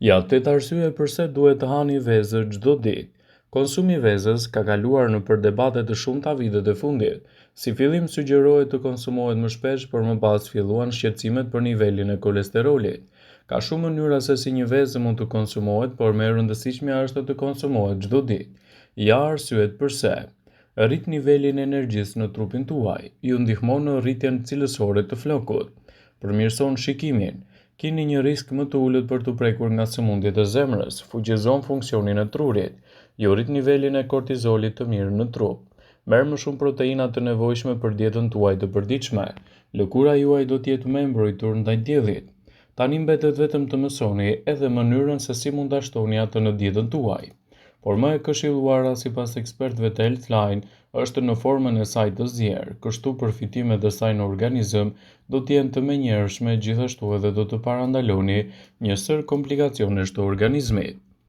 Jatë arsye pse duhet të hani vezë çdo ditë. Konsumi i vezës ka kaluar nëpër debate të shumta vitet e fundit. Si fillim sugjerohej të konsumohet më shpesh, por më pas filluan shqetësimet për nivelin e kolesterolit. Ka shumë mënyra se si një vezë mund të konsumohet, por më e rëndësishmja është të konsumohet çdo ditë. Ja arsyet pse. Rrit nivelin e energjisë në trupin tuaj, ju ndihmon në rritjen cilësore të flokut, përmirëson shikimin, keni një risk më të ulët për të prekur nga sëmundjet e zemrës, fuqizon funksionin e trurit, ju rrit nivelin e kortizolit të mirë në trup. Merr më shumë proteina të nevojshme për dietën tuaj të përditshme. Lëkura juaj do të jetë më e mbrojtur ndaj diellit. Tani mbetet vetëm të mësoni edhe mënyrën se si mund ta shtoni atë në dietën tuaj. Por më e këshilluara sipas ekspertëve të Healthline është në formën e saj të zjerë, kështu përfitimet e saj në organizëm do të jenë të menjëhershme, gjithashtu edhe do të parandaloni një sër komplikacionesh të organizmit.